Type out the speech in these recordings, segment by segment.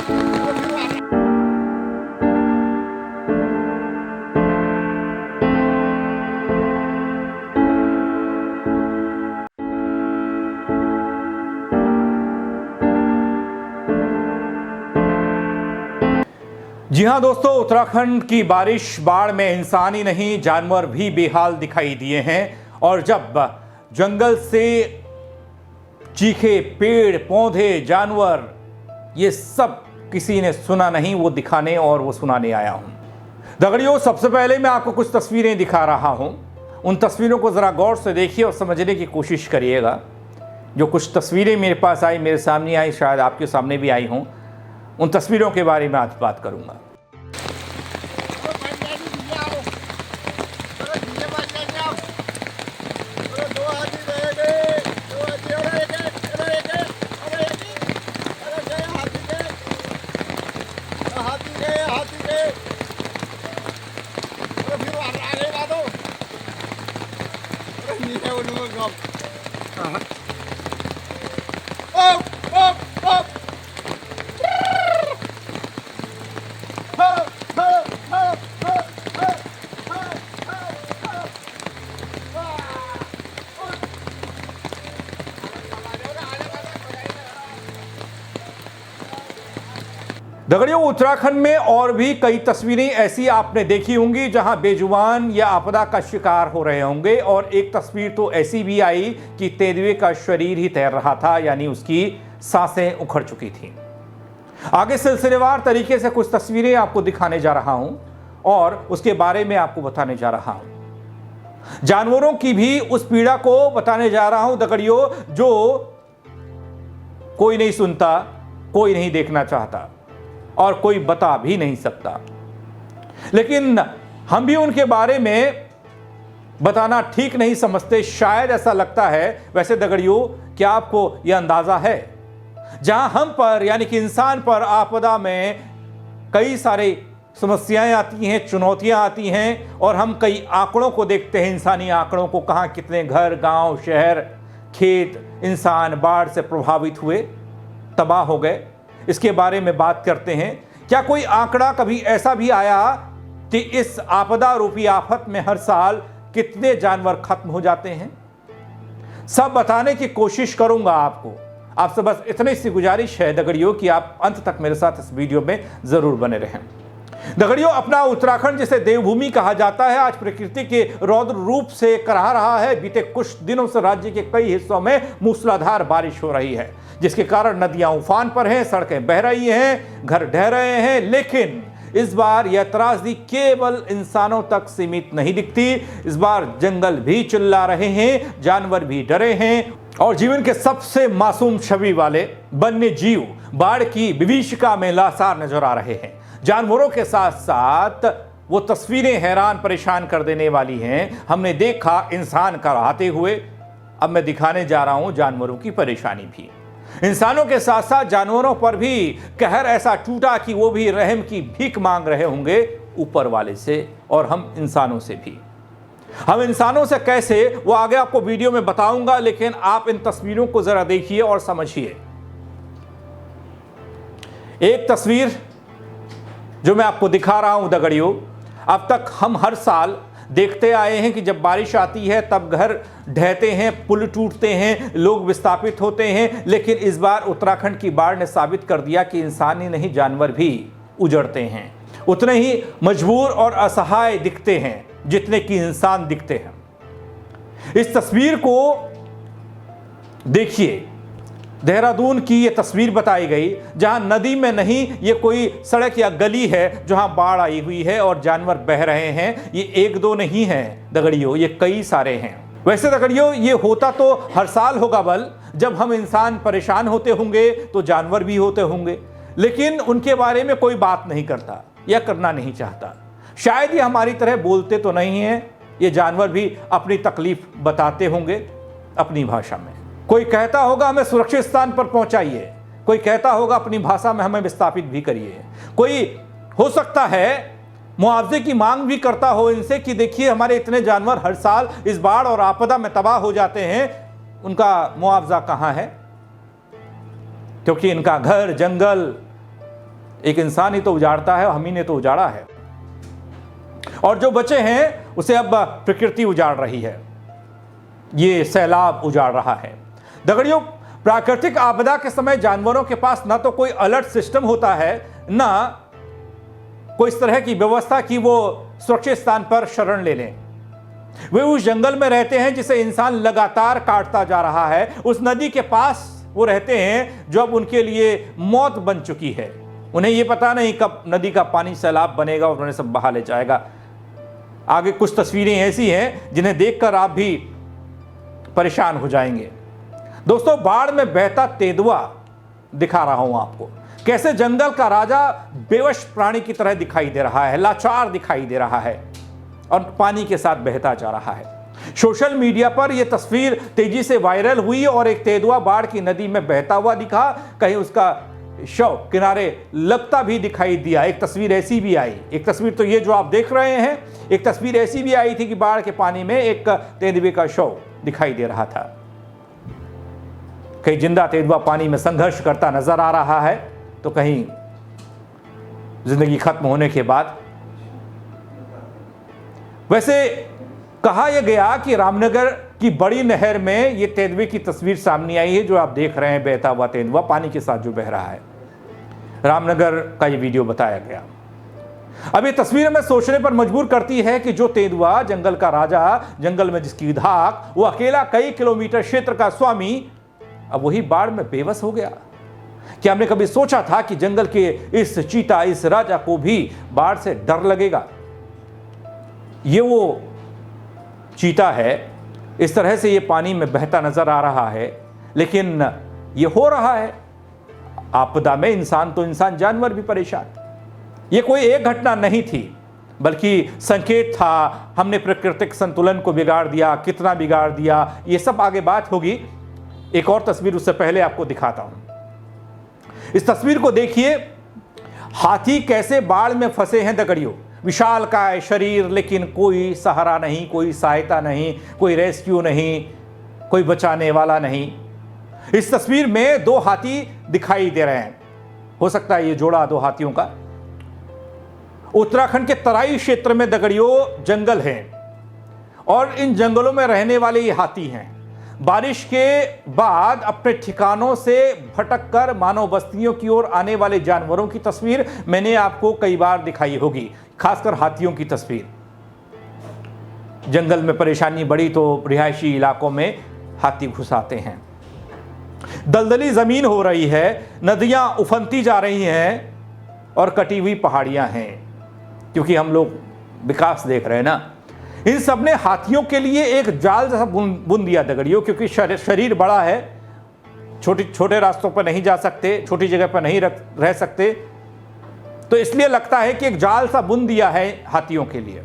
जी हाँ दोस्तों, उत्तराखंड की बारिश बाढ़ में इंसान ही नहीं जानवर भी बेहाल दिखाई दिए हैं। और जब जंगल से चीखे पेड़ पौधे जानवर ये सब किसी ने सुना नहीं, वो दिखाने और वो सुनाने आया हूं। दगड़ियों, सबसे पहले मैं आपको कुछ तस्वीरें दिखा रहा हूं। उन तस्वीरों को ज़रा गौर से देखिए और समझने की कोशिश करिएगा। जो कुछ तस्वीरें मेरे पास आई, मेरे सामने आई, शायद आपके सामने भी आई हों, उन तस्वीरों के बारे में आज बात करूंगा। दगड़ियों, उत्तराखंड में और भी कई तस्वीरें ऐसी आपने देखी होंगी जहां बेजुबान या आपदा का शिकार हो रहे होंगे। और एक तस्वीर तो ऐसी भी आई कि तेंदुए का शरीर ही तैर रहा था, यानी उसकी सांसें उखड़ चुकी थीं। आगे सिलसिलेवार तरीके से कुछ तस्वीरें आपको दिखाने जा रहा हूं और उसके बारे में आपको बताने जा रहा हूं। जानवरों की भी उस पीड़ा को बताने जा रहा हूं दगड़ियों, जो कोई नहीं सुनता, कोई नहीं देखना चाहता और कोई बता भी नहीं सकता। लेकिन हम भी उनके बारे में बताना ठीक नहीं समझते, शायद ऐसा लगता है। वैसे दगड़ियों, क्या आपको यह अंदाजा है, जहां हम पर यानी कि इंसान पर आपदा में कई सारे समस्याएं आती हैं, चुनौतियां आती हैं, और हम कई आंकड़ों को देखते हैं, इंसानी आंकड़ों को, कहां कितने घर, गांव, शहर, खेत, इंसान बाढ़ से प्रभावित हुए, तबाह हो गए। इसके बारे में बात करते हैं। क्या कोई आंकड़ा कभी ऐसा भी आया कि इस आपदा रूपी आफत में हर साल कितने जानवर खत्म हो जाते हैं? सब बताने की कोशिश करूंगा आपको। आपसे बस इतनी सी गुजारिश है दगड़ियों कि आप अंत तक मेरे साथ इस वीडियो में जरूर बने रहें। दगड़ियों, अपना उत्तराखंड जिसे देवभूमि कहा जाता है, आज प्रकृति के रौद्र रूप से कराह रहा है। बीते कुछ दिनों से राज्य के कई हिस्सों में मूसलाधार बारिश हो रही है, जिसके कारण नदियां उफान पर हैं, सड़कें बह रही हैं, घर ढह रहे हैं। लेकिन इस बार यह त्रासदी केवल इंसानों तक सीमित नहीं दिखती। इस बार जंगल भी चिल्ला रहे हैं, जानवर भी डरे हैं, और जीवन के सबसे मासूम छवि वाले वन्य जीव बाढ़ की विभीषिका में लाचार नजर आ रहे हैं। जानवरों के साथ साथ वो तस्वीरें हैरान परेशान कर देने वाली हैं। हमने देखा इंसान कराहते हुए, अब मैं दिखाने जा रहा हूं जानवरों की परेशानी भी। इंसानों के साथ साथ जानवरों पर भी कहर ऐसा टूटा कि वो भी रहम की भीख मांग रहे होंगे ऊपर वाले से, और हम इंसानों से भी। हम इंसानों से कैसे, वो आगे आपको वीडियो में बताऊंगा, लेकिन आप इन तस्वीरों को जरा देखिए और समझिए। एक तस्वीर जो मैं आपको दिखा रहा हूं दगड़ियों, अब तक हम हर साल देखते आए हैं कि जब बारिश आती है तब घर ढहते हैं, पुल टूटते हैं, लोग विस्थापित होते हैं। लेकिन इस बार उत्तराखंड की बाढ़ ने साबित कर दिया कि इंसान ही नहीं जानवर भी उजड़ते हैं, उतने ही मजबूर और असहाय दिखते हैं जितने कि इंसान दिखते हैं। इस तस्वीर को देखिए, देहरादून की ये तस्वीर बताई गई, जहां नदी में नहीं, ये कोई सड़क या गली है जहां बाढ़ आई हुई है और जानवर बह रहे हैं। ये एक दो नहीं है दगड़ियों, ये कई सारे हैं। वैसे दगड़ियों, ये होता तो हर साल होगा, बल जब हम इंसान परेशान होते होंगे तो जानवर भी होते होंगे, लेकिन उनके बारे में कोई बात नहीं करता या करना नहीं चाहता। शायद ये हमारी तरह बोलते तो नहीं हैं, ये जानवर भी अपनी तकलीफ बताते होंगे अपनी भाषा में। कोई कहता होगा हमें सुरक्षित स्थान पर पहुंचाइए, कोई कहता होगा अपनी भाषा में हमें विस्थापित भी करिए, कोई हो सकता है मुआवजे की मांग भी करता हो इनसे कि देखिए हमारे इतने जानवर हर साल इस बाढ़ और आपदा में तबाह हो जाते हैं, उनका मुआवजा कहां है, क्योंकि इनका घर, जंगल, एक इंसान ही तो उजाड़ता है, हम ही ने तो उजाड़ा है, और जो बचे हैं उसे अब प्रकृति उजाड़ रही है, ये सैलाब उजाड़ रहा है। दगड़ियों, प्राकृतिक आपदा के समय जानवरों के पास ना तो कोई अलर्ट सिस्टम होता है, ना कोई इस तरह की व्यवस्था कि वो सुरक्षित स्थान पर शरण ले लें। वे उस जंगल में रहते हैं जिसे इंसान लगातार काटता जा रहा है। उस नदी के पास वो रहते हैं जो अब उनके लिए मौत बन चुकी है। उन्हें ये पता नहीं कब नदी का पानी सैलाब बनेगा और उन्हें सब बहा ले जाएगा। आगे कुछ तस्वीरें ऐसी हैं जिन्हें देखकर आप भी परेशान हो जाएंगे। दोस्तों, बाढ़ में बहता तेंदुआ दिखा रहा हूं आपको, कैसे जंगल का राजा बेवश प्राणी की तरह दिखाई दे रहा है, लाचार दिखाई दे रहा है और पानी के साथ बहता जा रहा है। सोशल मीडिया पर यह तस्वीर तेजी से वायरल हुई और एक तेंदुआ बाढ़ की नदी में बहता हुआ दिखा, कहीं उसका शव किनारे लगता भी दिखाई दिया। एक तस्वीर ऐसी भी आई, एक तस्वीर तो ये जो आप देख रहे हैं, एक तस्वीर ऐसी भी आई थी कि बाढ़ के पानी में एक तेंदुए का शव दिखाई दे रहा था। कहीं जिंदा तेंदुआ पानी में संघर्ष करता नजर आ रहा है, तो कहीं जिंदगी खत्म होने के बाद। वैसे कहा यह गया कि रामनगर की बड़ी नहर में यह तेंदुए की तस्वीर सामने आई है, जो आप देख रहे हैं, बहता हुआ तेंदुआ पानी के साथ जो बह रहा है। रामनगर का यह वीडियो बताया गया। अब ये तस्वीर में सोचने पर मजबूर करती है कि जो तेंदुआ जंगल का राजा, जंगल में जिसकी धाक, वो अकेला कई किलोमीटर क्षेत्र का स्वामी, अब वही बाढ़ में बेबस हो गया। क्या हमने कभी सोचा था कि जंगल के इस चीता, इस राजा को भी बाढ़ से डर लगेगा? ये वो चीता है, इस तरह से ये पानी में बहता नजर आ रहा है, लेकिन ये हो रहा है। आपदा में इंसान तो इंसान, जानवर भी परेशान। ये कोई एक घटना नहीं थी, बल्कि संकेत था। हमने प्राकृतिक संतुलन को बिगाड़ दिया, कितना बिगाड़ दिया, ये सब आगे बात होगी। एक और तस्वीर उससे पहले आपको दिखाता हूं। इस तस्वीर को देखिए, हाथी कैसे बाढ़ में फंसे हैं दगड़ियों। विशालकाय शरीर, लेकिन कोई सहारा नहीं, कोई सहायता नहीं, कोई रेस्क्यू नहीं, कोई बचाने वाला नहीं। इस तस्वीर में दो हाथी दिखाई दे रहे हैं, हो सकता है ये जोड़ा दो हाथियों का। उत्तराखंड के तराई क्षेत्र में दगड़ियों जंगल हैं और इन जंगलों में रहने वाले ये हाथी हैं। बारिश के बाद अपने ठिकानों से भटक कर मानव बस्तियों की ओर आने वाले जानवरों की तस्वीर मैंने आपको कई बार दिखाई होगी, खासकर हाथियों की तस्वीर। जंगल में परेशानी बढ़ी तो रिहायशी इलाकों में हाथी घुस आते हैं। दलदली जमीन हो रही है, नदियां उफनती जा रही हैं और कटी हुई पहाड़ियां हैं, क्योंकि हम लोग विकास देख रहे हैं ना। इन सब ने हाथियों के लिए एक जाल जैसा बुन दिया दगड़ियों, क्योंकि शरीर बड़ा है, छोटे रास्तों पर नहीं जा सकते, छोटी जगह पर नहीं रह सकते, तो इसलिए लगता है कि एक जाल सा बुन दिया है हाथियों के लिए।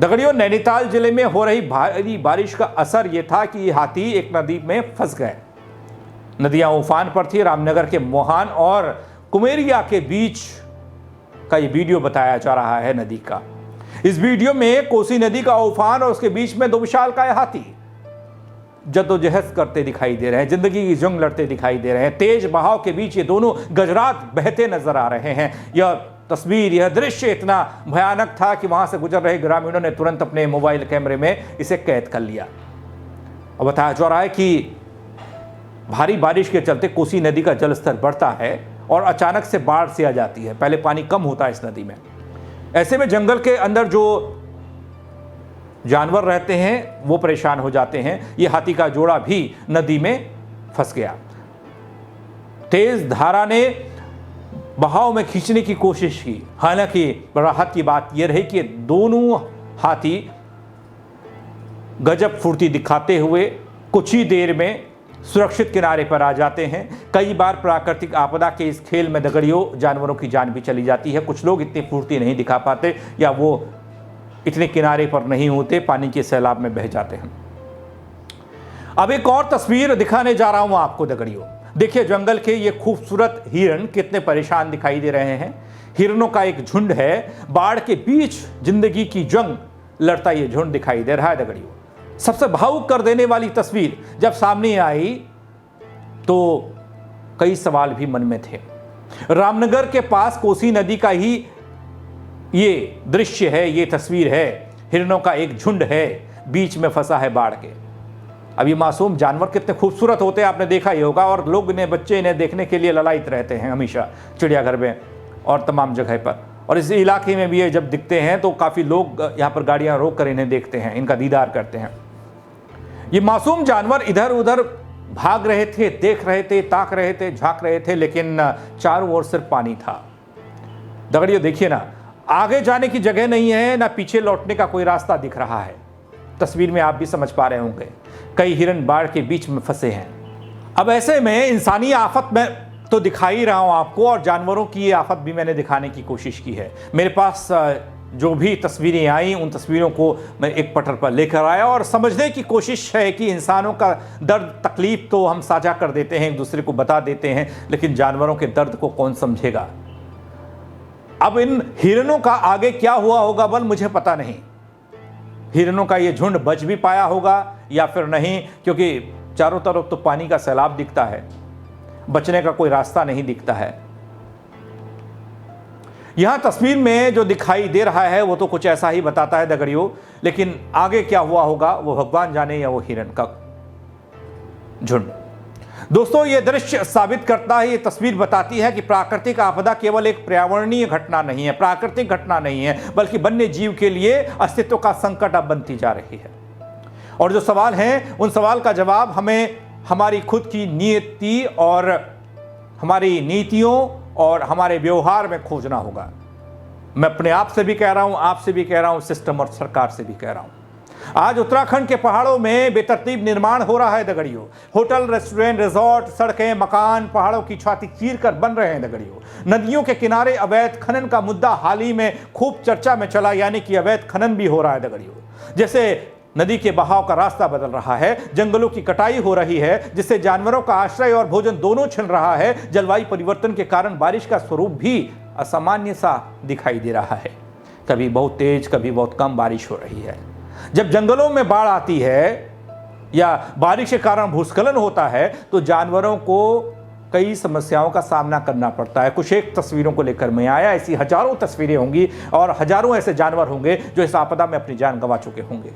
दगड़ियों, नैनीताल जिले में हो रही भारी बारिश का असर यह था कि ये हाथी एक नदी में फंस गए। नदियां उफान पर थी। रामनगर के मोहान और कुमेरिया के बीच का ये वीडियो बताया जा रहा है नदी का। इस वीडियो में कोसी नदी का उफान और उसके बीच में दो विशालकाय हाथी जद्दोजहद करते दिखाई दे रहे हैं, जिंदगी की जंग लड़ते दिखाई दे रहे हैं। तेज बहाव के बीच ये दोनों गजरात बहते नजर आ रहे हैं। यह तस्वीर, यह दृश्य इतना भयानक था कि वहां से गुजर रहे ग्रामीणों ने तुरंत अपने मोबाइल कैमरे में इसे कैद कर लिया। और बताया जा रहा है कि भारी बारिश के चलते कोसी नदी का जलस्तर बढ़ता है और अचानक से बाढ़ से आ जाती है। पहले पानी कम होता है इस नदी में। ऐसे में जंगल के अंदर जो जानवर रहते हैं वो परेशान हो जाते हैं। ये हाथी का जोड़ा भी नदी में फंस गया। तेज धारा ने बहाव में खींचने की कोशिश की। हालांकि राहत की बात यह रही कि दोनों हाथी गजब फुर्ती दिखाते हुए कुछ ही देर में सुरक्षित किनारे पर आ जाते हैं। कई बार प्राकृतिक आपदा के इस खेल में दगड़ियों जानवरों की जान भी चली जाती है। कुछ लोग इतनी फुर्ती नहीं दिखा पाते या वो इतने किनारे पर नहीं होते, पानी के सैलाब में बह जाते हैं। अब एक और तस्वीर दिखाने जा रहा हूं आपको दगड़ियों। देखिए, जंगल के ये खूबसूरत हिरण कितने परेशान दिखाई दे रहे हैं। हिरणों का एक झुंड है, बाढ़ के बीच जिंदगी की जंग लड़ता ये झुंड दिखाई दे रहा है दगड़ियों। सबसे भावुक कर देने वाली तस्वीर जब सामने आई तो कई सवाल भी मन में थे। रामनगर के पास कोसी नदी का ही ये दृश्य है, ये तस्वीर है। हिरणों का एक झुंड है, बीच में फंसा है बाढ़ के। अब ये मासूम जानवर कितने खूबसूरत होते हैं, आपने देखा ही होगा, और लोग इन्हें, बच्चे इन्हें देखने के लिए ललायित रहते हैं हमेशा चिड़ियाघर में और तमाम जगह पर। और इस इलाके में भी ये जब दिखते हैं तो काफ़ी लोग यहाँ पर गाड़ियाँ रोक कर इन्हें देखते हैं, इनका दीदार करते हैं। ये मासूम जानवर इधर उधर भाग रहे थे, देख रहे थे, ताक रहे थे, झांक रहे थे, लेकिन चारों ओर सिर्फ पानी था। दगड़ियों देखिए ना, आगे जाने की जगह नहीं है, ना पीछे लौटने का कोई रास्ता दिख रहा है। तस्वीर में आप भी समझ पा रहे होंगे, कई हिरण बाढ़ के बीच में फंसे हैं। अब ऐसे में इंसानी आफत में तो दिखा ही रहा हूं आपको, और जानवरों की ये आफत भी मैंने दिखाने की कोशिश की है। मेरे पास जो भी तस्वीरें आई, उन तस्वीरों को मैं एक पटल पर लेकर आया और समझने की कोशिश है कि इंसानों का दर्द तकलीफ तो हम साझा कर देते हैं, एक दूसरे को बता देते हैं, लेकिन जानवरों के दर्द को कौन समझेगा। अब इन हिरणों का आगे क्या हुआ होगा बल मुझे पता नहीं। हिरणों का ये झुंड बच भी पाया होगा या फिर नहीं, क्योंकि चारों तरफ तो पानी का सैलाब दिखता है, बचने का कोई रास्ता नहीं दिखता है। यहां तस्वीर में जो दिखाई दे रहा है वो तो कुछ ऐसा ही बताता है दगड़ियों, लेकिन आगे क्या हुआ होगा वो भगवान जाने, या वो हिरण का झुंड। दोस्तों, ये दृश्य साबित करता है, ये तस्वीर बताती है कि प्राकृतिक आपदा केवल एक पर्यावरणीय घटना नहीं है, प्राकृतिक घटना नहीं है, बल्कि वन्य जीव के लिए अस्तित्व का संकट अब बनती जा रही है। और जो सवाल हैं, उन सवाल का जवाब हमें हमारी खुद की नीति और हमारी नीतियों और हमारे व्यवहार में खोजना होगा। मैं अपने आप से भी कह रहा हूं, आपसे भी कह रहा हूं, सिस्टम और सरकार से भी कह रहा हूं। आज उत्तराखंड के पहाड़ों में बेतरतीब निर्माण हो रहा है दगड़ियों। होटल, रेस्टोरेंट, रिजॉर्ट, सड़कें, मकान पहाड़ों की छाती चीर कर बन रहे हैं दगड़ियों। नदियों के किनारे अवैध खनन का मुद्दा हाल ही में खूब चर्चा में चला, यानी कि अवैध खनन भी हो रहा है दगड़ियों। जैसे नदी के बहाव का रास्ता बदल रहा है, जंगलों की कटाई हो रही है, जिससे जानवरों का आश्रय और भोजन दोनों छिन रहा है। जलवायु परिवर्तन के कारण बारिश का स्वरूप भी असामान्य सा दिखाई दे रहा है, कभी बहुत तेज, कभी बहुत कम बारिश हो रही है। जब जंगलों में बाढ़ आती है या बारिश के कारण भूस्खलन होता है तो जानवरों को कई समस्याओं का सामना करना पड़ता है। कुछ एक तस्वीरों को लेकर मैं आया, ऐसी हजारों तस्वीरें होंगी और हजारों ऐसे जानवर होंगे जो इस आपदा में अपनी जान गंवा चुके होंगे,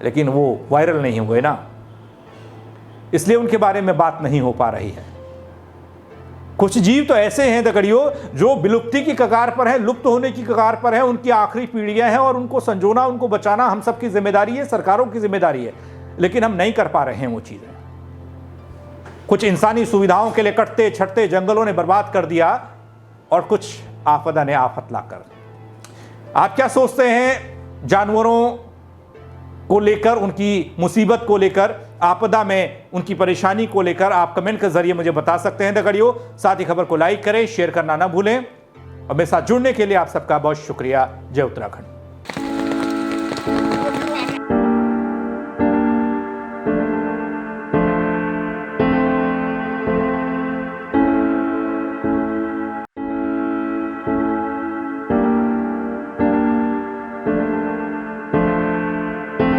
लेकिन वो वायरल नहीं हुए ना, इसलिए उनके बारे में बात नहीं हो पा रही है। कुछ जीव तो ऐसे हैं दगड़ियों जो विलुप्ति की कगार पर हैं, लुप्त होने की कगार पर हैं, उनकी आखिरी पीढ़ियां हैं और उनको संजोना, उनको बचाना हम सबकी जिम्मेदारी है, सरकारों की जिम्मेदारी है, लेकिन हम नहीं कर पा रहे हैं वो चीजें। कुछ इंसानी सुविधाओं के लिए कटते छटते जंगलों ने बर्बाद कर दिया और कुछ आपदा ने आफत लाकर। आप क्या सोचते हैं जानवरों को लेकर, उनकी मुसीबत को लेकर, आपदा में उनकी परेशानी को लेकर? आप कमेंट के जरिए मुझे बता सकते हैं दगड़ियों। साथ ही खबर को लाइक करें, शेयर करना ना भूलें और मेरे साथ जुड़ने के लिए आप सबका बहुत शुक्रिया। जय उत्तराखंड।